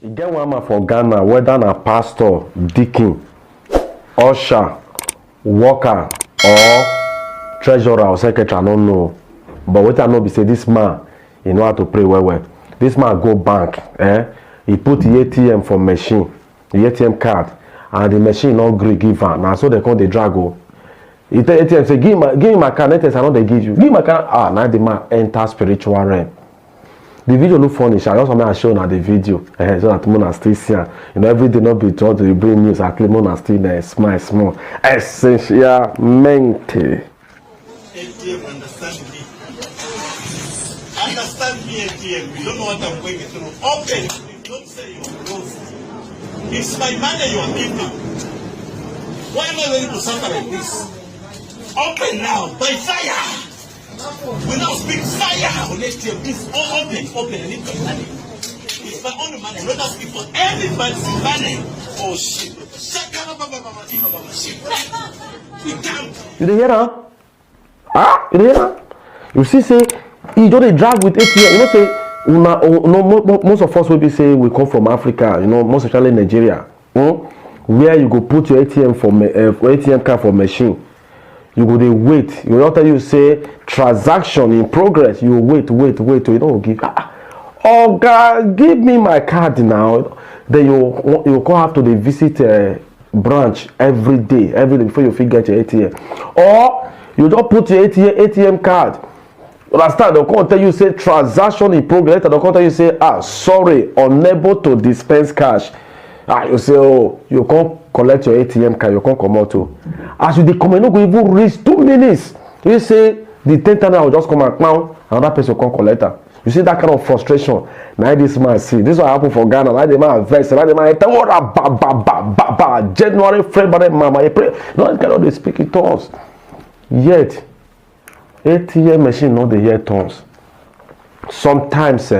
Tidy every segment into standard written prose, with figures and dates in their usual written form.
You get one man for Ghana, whether na pastor, deacon, usher, worker, or treasurer or secretary, I don't know. But what I know be say this man, he know how to pray well. This man go bank, he put the ATM for machine, the ATM card, and the machine not gree give am. Now so they call the drag go. He tell ATM say give me my card, I know they give you. Give my card. Now the man enter spiritual realm. The video look funny. I just want to show now the video, so that Mona still see. Every day not be told to bring news. At least Mona still small. Essentialmente. ATM, understand me. Understand me, ATM. You don't know what I'm going through. Open. Don't say you're closed. It's my money you are giving. Why am I going to suffer like this? Open now, by fire. We now speak fire on ATM. It's all open. I need my money. It's my own money. Don't speak for everybody's money. Oh shit. You dey hear that? You dey hear that? You see, say you don't drag with ATM. You know, say most of us will be say we come from Africa. Most especially Nigeria, where you go put your ATM for ATM card for machine. You go dey wait. You not tell you say transaction in progress. You wait. You don't give. Oh God, give me my card now. Then you go have to dey visit branch every day before you fit get your ATM. Or you don't put your ATM card. Understand? They'll come tell you say transaction in progress. They'll come tell you say sorry, unable to dispense cash. You say you can't collect your ATM card. You can't come out too. As you dey come, you no go even reach 2 minutes. You say the 10th time I will just come and now another person can't collect her. You see that kind of frustration. Now this man see. This is what happened for Ghana. Now the man vex. Now the man January, February, mama. No, cannot they speak in tongues. Yet ATM machine not the hear tongues. Sometimes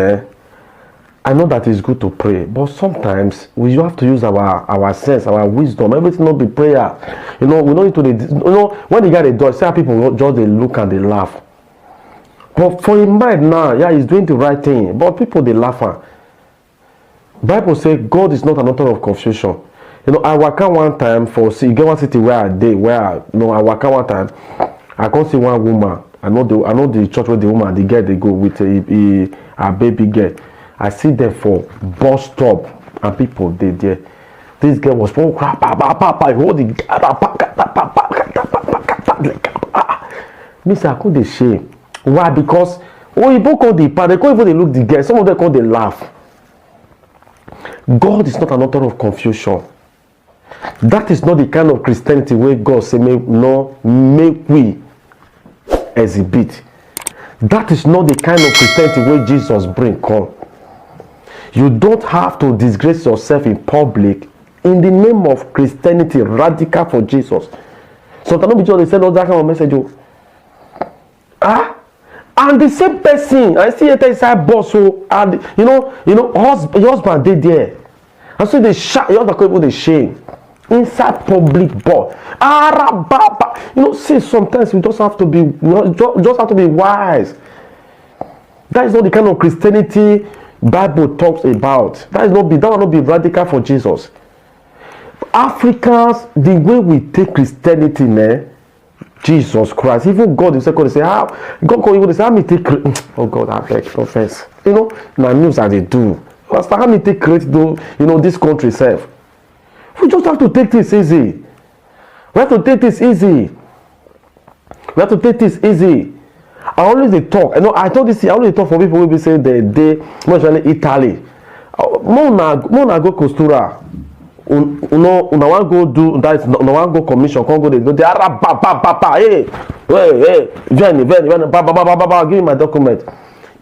I know that it's good to pray, but sometimes we have to use our sense, our wisdom. Everything not be prayer. We don't need to. When the guy they do, say people just they look and they laugh. But for him mind now, he's doing the right thing. But people they laugh at. Bible say God is not an author of confusion. I work out one time for see get one city where I work out one time. I can't see one woman. I know the church where the woman, the girl they go with a baby girl. I see them for bus stop and people they there. This girl was hold the me say I could shame. Why? Because people call the part, they can't even look the girl. Some of them call they laugh. God is not an author of confusion. That is not the kind of Christianity where God say make we exhibit. That is not the kind of Christianity where Jesus bring come. You don't have to disgrace yourself in public in the name of Christianity, radical for Jesus. Sometimes people they send all that kind of message. And the same person, I see it inside boss. And husband did there. And so they shout, you other people they shame. Inside public boss. See, sometimes we just have to be wise. That is not the kind of Christianity Bible talks about. That will not be radical for Jesus. Africans, the way we take Christianity, Jesus Christ, even God himself could say, God could even say, how me take oh God, I beg, confess. Now news that they do. How me take credit though, this country itself. We just have to take this easy. We have to take this easy. I always talk. I told this. I always talk for people who be saying they mostly Italy. Mona go costura. Una want go do that. Una want go commission. Can't go they go. They are hey, Jenny, give me my document.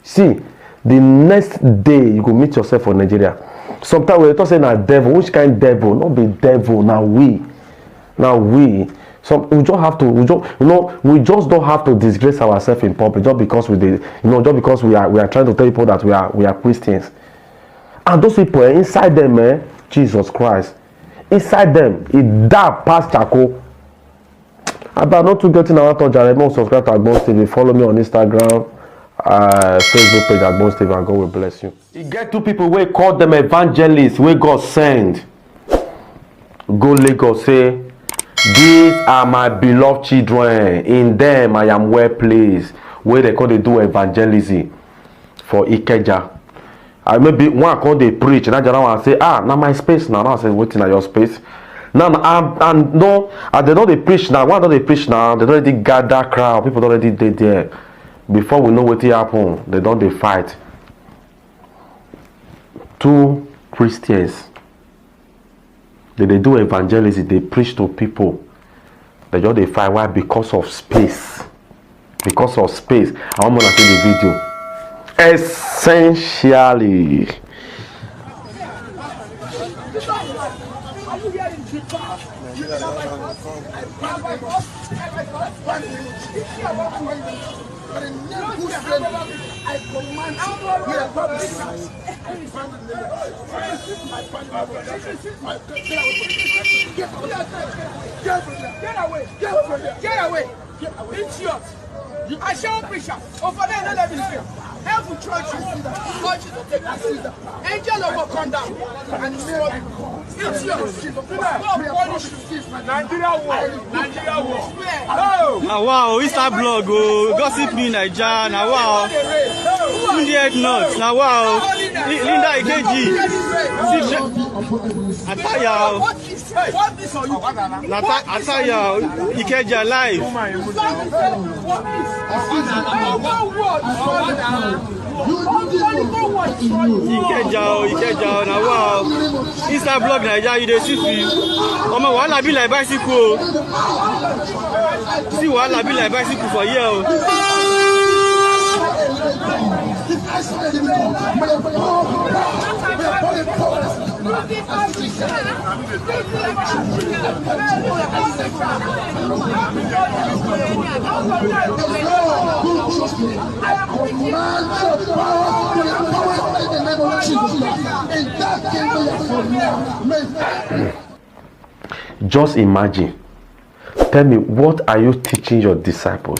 See, the next day you go meet yourself for Nigeria. Sometimes we talk say na devil. Which kind devil? Not be devil. Now we. We just have to. We just don't have to disgrace ourselves in public just because we are trying to tell people that we are Christians. And those people inside them, Jesus Christ, inside them, it that past charcoal. About not to get in our touch, subscribe to Agbon TV. Follow me on Instagram Facebook page Agbon Steve, and God will bless you. You get two people wey call them evangelists wey God send go Lagos, say these are my beloved children, in them I am well pleased, wey they call dey do evangelism for Ikeja. And maybe one come dey preach, and another one say, na my space now. Now I say, wetin na your space? Now and no, and they don't dey preach now. One don't dey preach now. They don't already gather crowd. People don't already dey there. Before we know wetin happen, they don't dey fight. Two Christians, they do evangelism. They preach to people. They just dey fight. Why? Because of space. Because of space. I want to see the video. Essentially. Get away! Idiot! I shall preach over there. Let me speak. Help with churches. God to take us. Angel will come down and destroy you. Idiot! God punish you. Nigeria war. Nigeria war. Now wow, Insta blog, oh, gossip me Naija. Now wow, India not. Now wow, Linda Ikeji. Ataya. What this are you? Ataya Ikeja live. Ikeja, now wow. Insta blog Naija, you dey see free. Omo wahala be like bicycle. See wahala be like bicycle for here. Just imagine. Tell me, what are you teaching your disciples?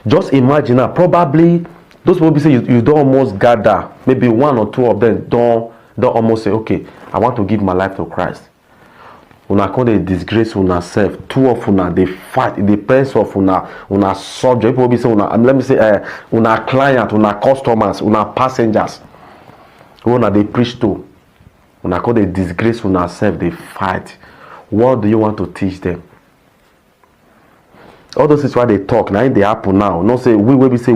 Just imagine now, probably those people say you don't almost gather, maybe one or two of them don't almost say, okay, I want to give my life to Christ. Una call they disgrace una self. Two of una they fight in the presence of una subject. People be say let me say una client, una customers, una passengers. Una they preach to. Una call they disgrace una self. They fight. What do you want to teach them? All those is why they talk. Now they happen now. No say we say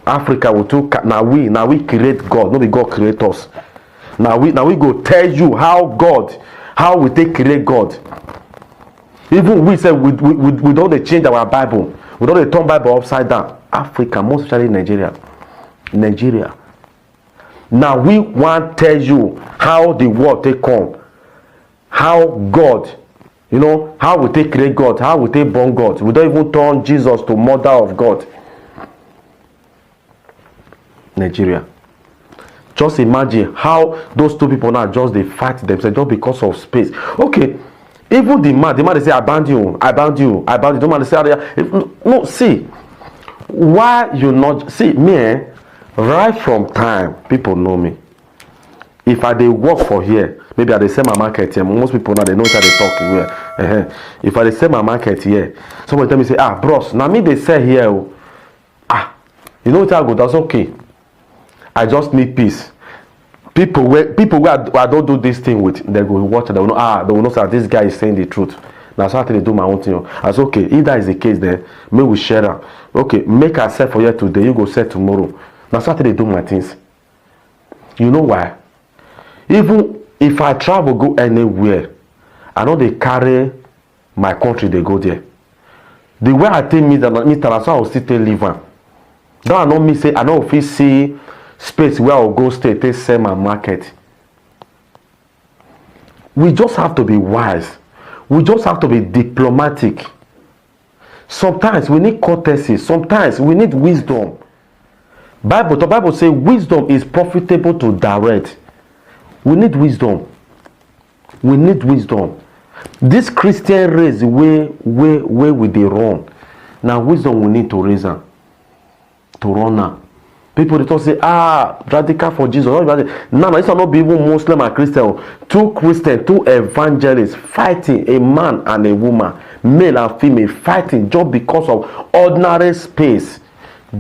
Africa will too. Now we create God. No be God create us. Now we go tell you how we take create God. Even we say we don't change our Bible. We don't turn Bible upside down. Africa, most especially Nigeria. Now we want to tell you how the world take come. How God, how we take create God, how we take born God. We don't even turn Jesus to mother of God. Nigeria. Just imagine how those two people now just they fight themselves just because of space. Okay, even the man they say I bound you. Don't man say no. See, why you not see me? Right from time people know me. If I dey work for here, maybe I dey sell my market here. Most people now they know how they talk here. If I dey sell my market here, somebody tell me say, bros, now me they sell here. You know what I go? That's okay. I just need peace. People where I don't do this thing with, they go watch it. They will know. They will know that this guy is saying the truth. Now so they do my own thing. I say okay. If that is the case, then maybe we share that. Okay, make I sell for you today. You go sell tomorrow. Now so they do my things. You know why? Even if I travel go anywhere, I know they carry my country. They go there. The way I take me that so I will still live on. Don't I know me say I know if you see space where I'll go stay, they sell my market. We just have to be wise. We just have to be diplomatic. Sometimes we need courtesy. Sometimes we need wisdom. The Bible says wisdom is profitable to direct. We need wisdom. We need wisdom. This Christian race where we they run. Now wisdom we need to raise them. to run am. People they talk say radical for Jesus. Now this will not be even Muslim and Christian. 2 Christians, 2 evangelists fighting, a man and a woman, male and female, fighting just because of ordinary space,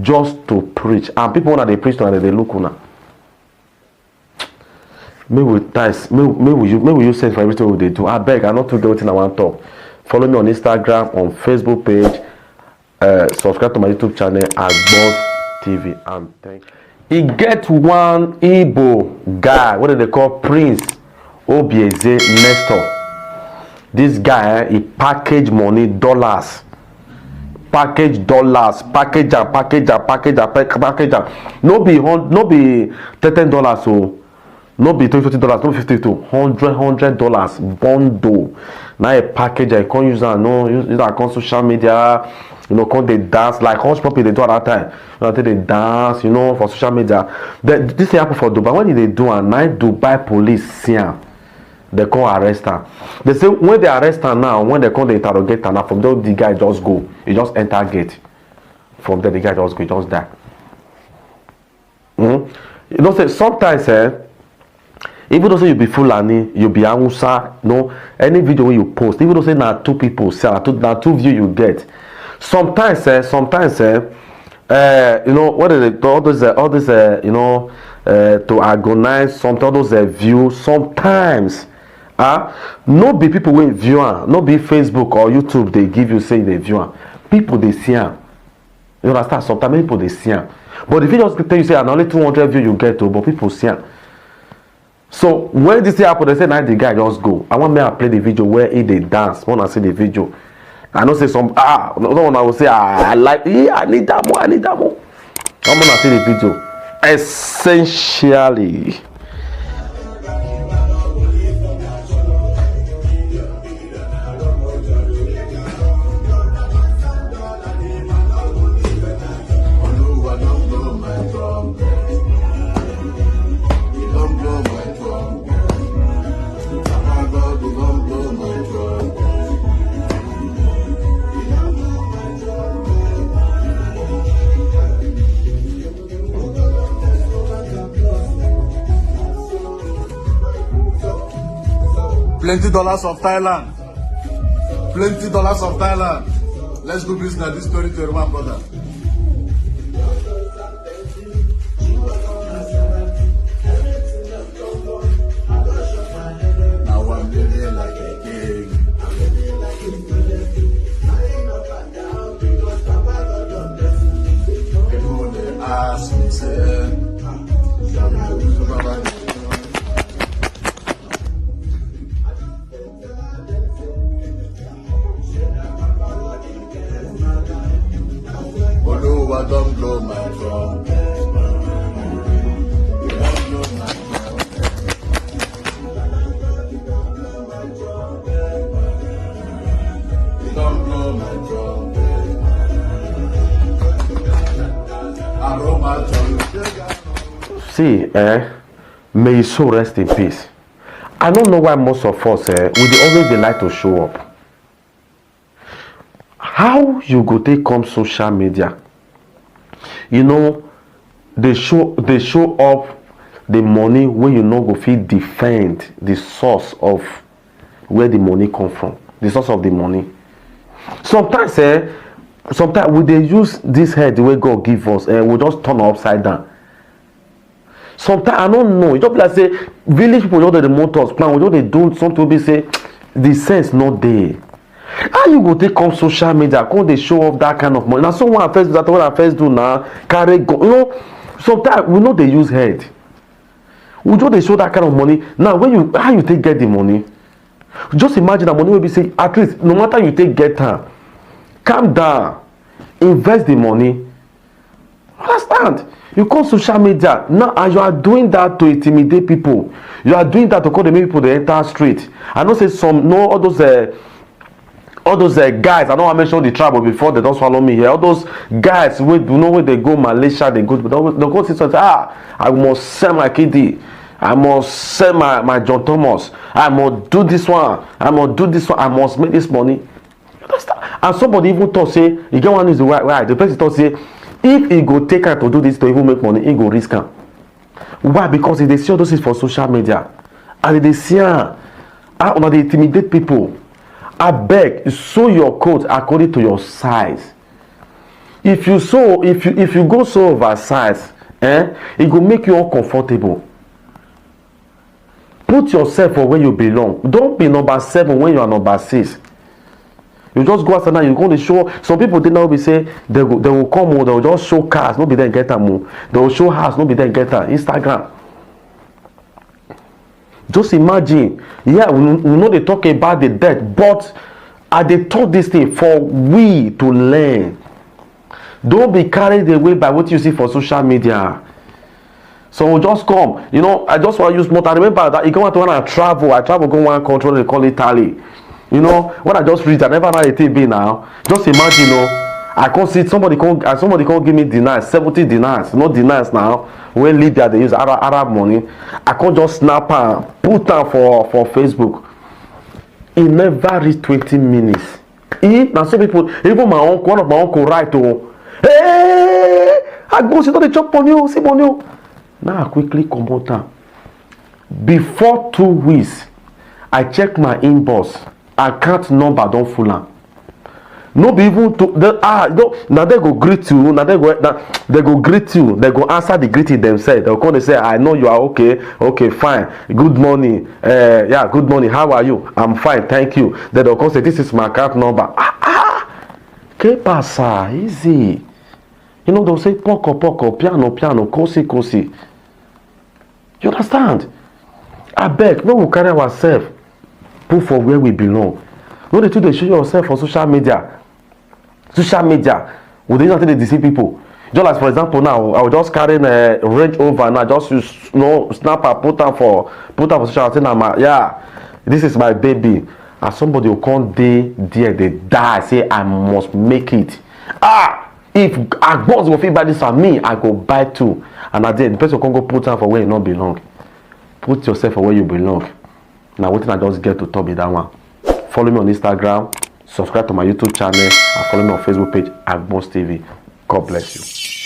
just to preach. And people when they preach and they look on. May we use sense for everything they do. I beg, I not to do what I want to talk. Follow me on Instagram, on Facebook page, subscribe to my YouTube channel at Boss TV, and thank you. He get one Igbo guy, what do they call Prince Obieze Nestor. This guy, he package money, dollars. Package dollars, package. No be $10, so no be $50, no $50, $100 bundle. Now a package I can't use that. No, use that on social media. You know, come they dance like hush puppy they do at that time. You know, they dance, you know, for social media. This happen for Dubai. When they do a night Dubai police see him, they come arrest her. They say when they arrest her now, when they come they interrogate her now, from there the guy just go. He just enter gate. From there the guy just go, he just die. You know, say sometimes even though say you be Fulani, you be Hausa, no, any video when you post, even though say now 2 people say now 2 views you get. Sometimes you know, what is it? All this, you know, to agonize. Sometimes all those views. Sometimes, no be people with view, no be Facebook or YouTube. They give you say they view. People they see. You understand? Sometimes people they see. But if you just tell you say only 200 views you get to, but people see. So when this happen, they say now the guy just go. I want me to play the video where he they dance. When I see the video. I don't say some no one I will say I like I need that more. I'm gonna see the video. Essentially. Plenty dollars of Thailand. Plenty dollars of Thailand. Let's go business this story to my brother. Now I'm living like a king. People they ask me, say, don't blow my drum. Don't blow my drum. Aroma drum. See, may his soul rest in peace. I don't know why most of us we always like to show up. How you go take come social media? You know, they show up the money when you know go fit defend the source of where the money come from, the source of the money. Sometimes we they use this head the way God give us and we just turn upside down. Sometimes I don't know, you just like say village people just the motors plan, we just they do something we say the sense not there. How you go take come social media, come they show off that kind of money? Now someone I first do that, what I first do now, carry go. You know, sometimes we know they use head. We just they show that kind of money. Now when how you take get the money? Just imagine that money will be say at least no matter you take get her, calm down, invest the money. Understand? You come social media now and you are doing that to intimidate people. You are doing that to call the people the enter street. I know say some all those guys, I know I mentioned the trouble before, they don't swallow me here. All those guys, we do know where they go, Malaysia, they go, but they go see something, I must sell my KD, I must sell my John Thomas, I must do this one, I must make this money. And somebody even thought, say, you get one is the right, the person thought, say, if he go take time to do this to even make money, he go risk am. Why? Because they see all those things for social media and they see how they intimidate people. I beg, sew your coat according to your size. If you go so oversized, it go make you uncomfortable. Put yourself for where you belong. Don't be number 7 when you are number 6. You just go outside now, you're going to show. Some people did not be say they will come, they will just show cars, no be then get them. They will show house, no be then get them. Instagram. Just imagine, yeah, we know they talk about the death, but they taught this thing for we to learn. Don't be carried away by what you see for social media. So we'll just come. You know, I just want to use motor. I remember that you go out when I travel go one country, they call it Italy. You know, when I just read, I never know it be now. Just imagine, you know, I can't see somebody can't give me dinars, 70 dinars, not dinars now. When Libya they use Arab money, I can't just snap and put them for Facebook. It never reach 20 minutes. Now some people, even my uncle, one of my uncle write to, hey, I go see the chop on you, see on you. Now I quickly come out. Before 2 weeks, I check my inbox. Account number don't full am. No be even to now they go greet you. Now they go greet you. They go answer the greeting themselves. They'll come and say, I know you are okay. Okay, fine. Good morning. Yeah, good morning. How are you? I'm fine, thank you. Then they'll come say, this is my account number. Que pasa? Easy. You know, they'll say poco, piano, cosi. You understand? I beg, no, we carry ourselves. Put for where we belong. No, they show yourself on social media. Social media. Well, they don't deceive people. Just like for example now, I was just carrying a Range Rover and I just use snapper, put them for social media. Yeah, this is my baby. And somebody will come there, they die. Say I must make it. If I boss will fit buy this for me, I go buy too. And at the end, the person can go put them for where you not belong. Put yourself for where you belong. Now, what I just get to talk with that one. Follow me on Instagram, subscribe to my YouTube channel, and follow me on Facebook page, Agbons TV. God bless you.